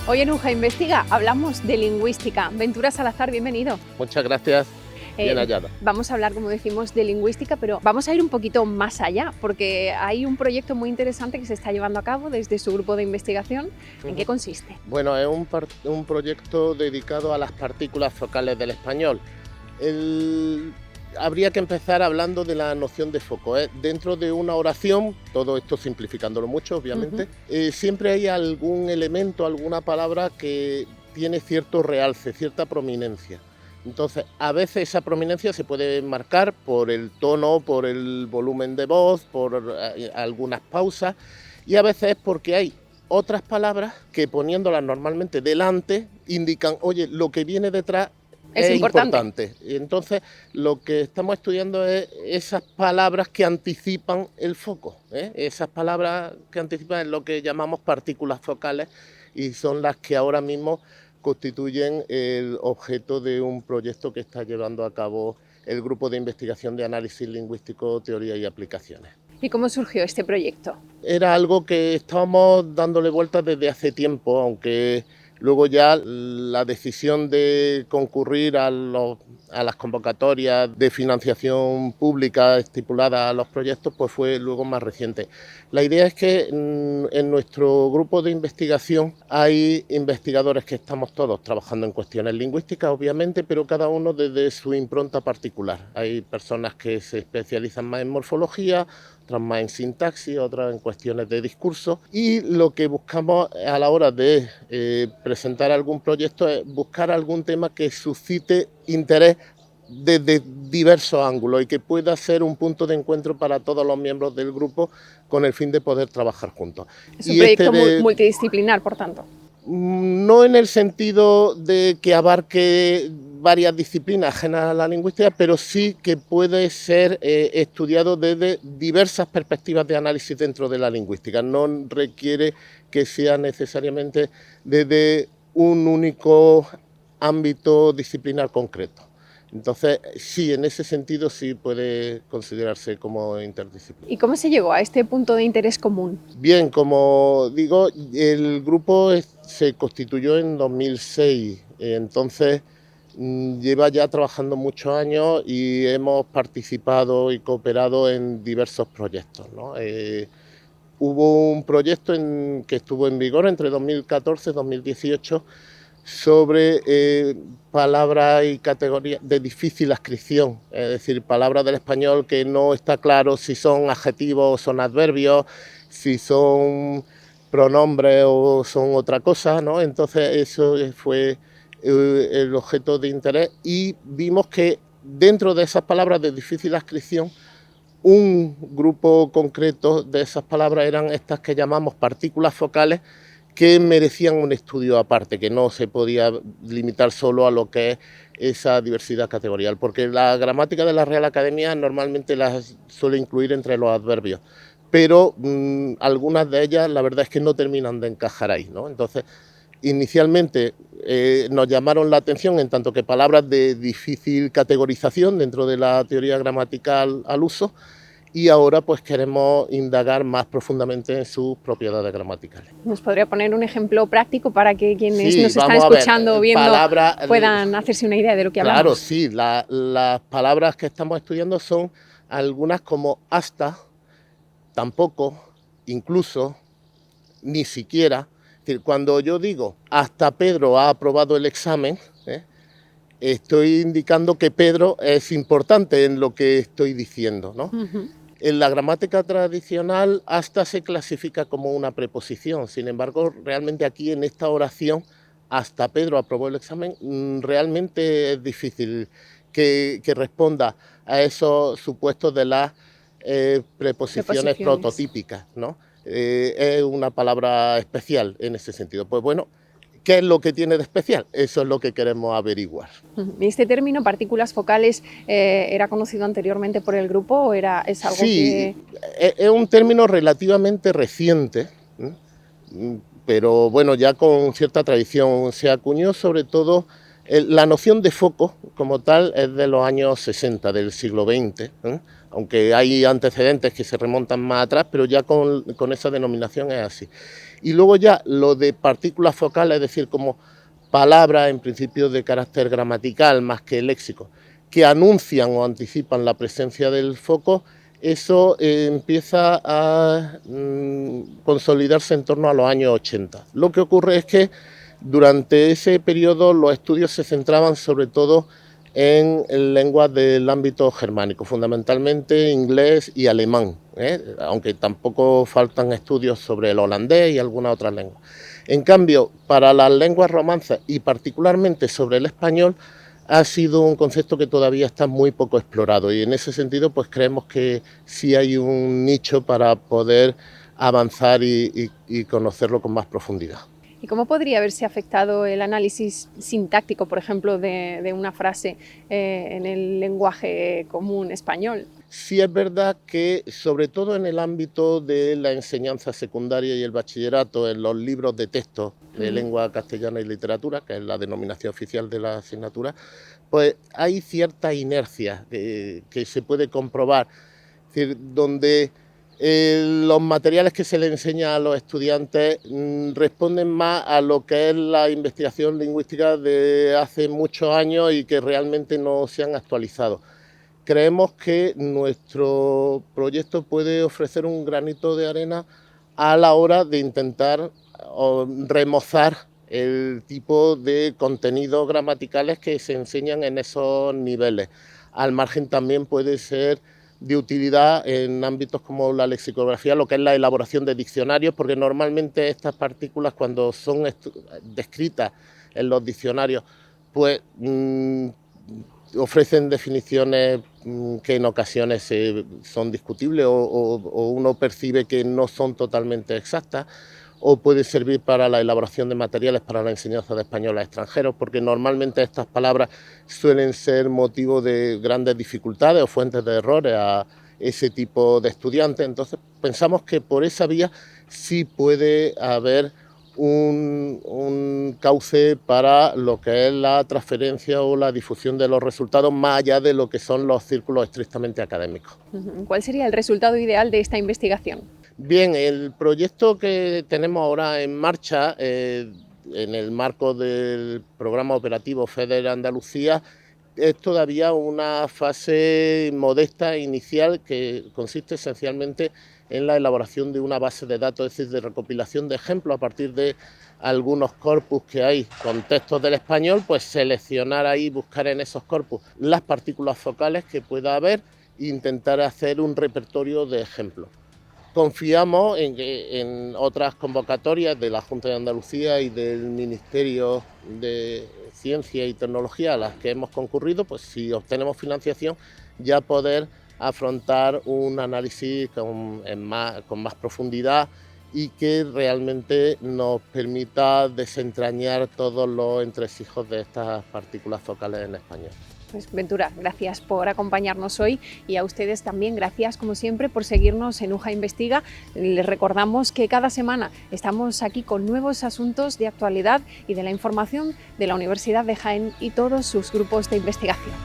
Hoy en UJA Investiga hablamos de lingüística. Ventura Salazar, bienvenido. Muchas gracias, bien hallada. Vamos a hablar, como decimos, de lingüística, pero vamos a ir un poquito más allá, porque hay un proyecto muy interesante que se está llevando a cabo desde su grupo de investigación. ¿En qué consiste? Bueno, es un proyecto dedicado a las partículas focales del español. Habría que empezar hablando de la noción de foco. Dentro de una oración, todo esto simplificándolo mucho, obviamente, siempre hay algún elemento, alguna palabra que tiene cierto realce, cierta prominencia. Entonces, a veces esa prominencia se puede marcar por el tono, por el volumen de voz, por algunas pausas, y a veces es porque hay otras palabras que poniéndolas normalmente delante indican, oye, lo que viene detrás es importante. Y entonces, lo que estamos estudiando es esas palabras que anticipan el foco, esas palabras que anticipan lo que llamamos partículas focales y son las que ahora mismo constituyen el objeto de un proyecto que está llevando a cabo el Grupo de Investigación de Análisis Lingüístico, Teoría y Aplicaciones. ¿Y cómo surgió este proyecto? Era algo que estábamos dándole vueltas desde hace tiempo, aunque luego ya la decisión de concurrir a las convocatorias de financiación pública estipuladas a los proyectos pues fue luego más reciente. La idea es que en nuestro grupo de investigación hay investigadores que estamos todos trabajando en cuestiones lingüísticas, obviamente, pero cada uno desde su impronta particular. Hay personas que se especializan más en morfología, otras más en sintaxis, otras en cuestiones de discurso, y lo que buscamos a la hora de presentar algún proyecto es buscar algún tema que suscite interés desde diversos ángulos y que pueda ser un punto de encuentro para todos los miembros del grupo con el fin de poder trabajar juntos. Es un proyecto multidisciplinar, por tanto. No en el sentido de que abarque varias disciplinas ajenas a la lingüística, pero sí que puede ser estudiado desde diversas perspectivas de análisis dentro de la lingüística. No requiere que sea necesariamente desde un único ámbito disciplinar concreto. Entonces, sí, en ese sentido sí puede considerarse como interdisciplinar. ¿Y cómo se llegó a este punto de interés común? Bien, como digo, el grupo se constituyó en 2006, entonces lleva ya trabajando muchos años y hemos participado y cooperado en diversos proyectos, ¿no? Hubo un proyecto que estuvo en vigor entre 2014 y 2018 sobre palabras y categorías de difícil adscripción, es decir, palabras del español que no está claro si son adjetivos o son adverbios, si son pronombres o son otra cosa, ¿no? Entonces eso fue el objeto de interés y vimos que dentro de esas palabras de difícil adscripción un grupo concreto de esas palabras eran estas que llamamos partículas focales que merecían un estudio aparte, que no se podía limitar solo a lo que es esa diversidad categorial, porque la gramática de la Real Academia normalmente las suele incluir entre los adverbios, pero algunas de ellas la verdad es que no terminan de encajar ahí, ¿no? Entonces, inicialmente nos llamaron la atención en tanto que palabras de difícil categorización dentro de la teoría gramatical al uso, y ahora pues queremos indagar más profundamente en sus propiedades gramaticales. ¿Nos podría poner un ejemplo práctico para que quienes nos están escuchando o viendo puedan hacerse una idea de lo que hablamos? Claro, sí, las palabras que estamos estudiando son algunas como hasta, tampoco, incluso, ni siquiera. Es decir, cuando yo digo hasta Pedro ha aprobado el examen, estoy indicando que Pedro es importante en lo que estoy diciendo, ¿no? En la gramática tradicional hasta se clasifica como una preposición, sin embargo, realmente aquí en esta oración, hasta Pedro aprobó el examen, realmente es difícil que responda a esos supuestos de las preposiciones prototípicas, ¿no? Es una palabra especial en ese sentido. Pues bueno, ¿qué es lo que tiene de especial? Eso es lo que queremos averiguar. ¿Este término, partículas focales, era conocido anteriormente por el grupo o es algo que...? Sí, es un término relativamente reciente, pero bueno, ya con cierta tradición. Se acuñó sobre todo La noción de foco como tal es de los años 60 del siglo XX, aunque hay antecedentes que se remontan más atrás, pero ya con esa denominación es así. Y luego ya lo de partículas focales, es decir, como palabras en principio de carácter gramatical más que léxico, que anuncian o anticipan la presencia del foco, eso empieza a consolidarse en torno a los años 80. Lo que ocurre es que durante ese periodo los estudios se centraban sobre todo en lenguas del ámbito germánico, fundamentalmente inglés y alemán, aunque tampoco faltan estudios sobre el holandés y algunas otras lenguas. En cambio, para las lenguas romances y particularmente sobre el español, ha sido un concepto que todavía está muy poco explorado y en ese sentido pues creemos que sí hay un nicho para poder avanzar y conocerlo con más profundidad. ¿Y cómo podría haberse afectado el análisis sintáctico, por ejemplo, de una frase en el lenguaje común español? Sí es verdad que, sobre todo en el ámbito de la enseñanza secundaria y el bachillerato, en los libros de texto de lengua castellana y literatura, que es la denominación oficial de la asignatura, pues hay cierta inercia que se puede comprobar, es decir, donde los materiales que se le enseña a los estudiantes responden más a lo que es la investigación lingüística de hace muchos años y que realmente no se han actualizado. Creemos que nuestro proyecto puede ofrecer un granito de arena a la hora de intentar remozar el tipo de contenidos gramaticales que se enseñan en esos niveles. Al margen también puede ser de utilidad en ámbitos como la lexicografía, lo que es la elaboración de diccionarios, porque normalmente estas partículas cuando son descritas en los diccionarios, pues ofrecen definiciones que en ocasiones son discutibles o uno percibe que no son totalmente exactas, o puede servir para la elaboración de materiales para la enseñanza de español a extranjeros, porque normalmente estas palabras suelen ser motivo de grandes dificultades o fuentes de errores a ese tipo de estudiantes. Entonces pensamos que por esa vía sí puede haber un cauce para lo que es la transferencia o la difusión de los resultados más allá de lo que son los círculos estrictamente académicos. ¿Cuál sería el resultado ideal de esta investigación? Bien, el proyecto que tenemos ahora en marcha, en el marco del programa operativo FEDER Andalucía, es todavía una fase modesta inicial que consiste esencialmente en la elaboración de una base de datos, es decir, de recopilación de ejemplos a partir de algunos corpus que hay con textos del español, pues seleccionar ahí, buscar en esos corpus las partículas focales que pueda haber e intentar hacer un repertorio de ejemplos. Confiamos en que en otras convocatorias de la Junta de Andalucía y del Ministerio de Ciencia y Tecnología a las que hemos concurrido, pues si obtenemos financiación, ya poder afrontar un análisis con más profundidad y que realmente nos permita desentrañar todos los entresijos de estas partículas focales en español. Pues Ventura, gracias por acompañarnos hoy y a ustedes también gracias como siempre por seguirnos en UJA Investiga. Les recordamos que cada semana estamos aquí con nuevos asuntos de actualidad y de la información de la Universidad de Jaén y todos sus grupos de investigación.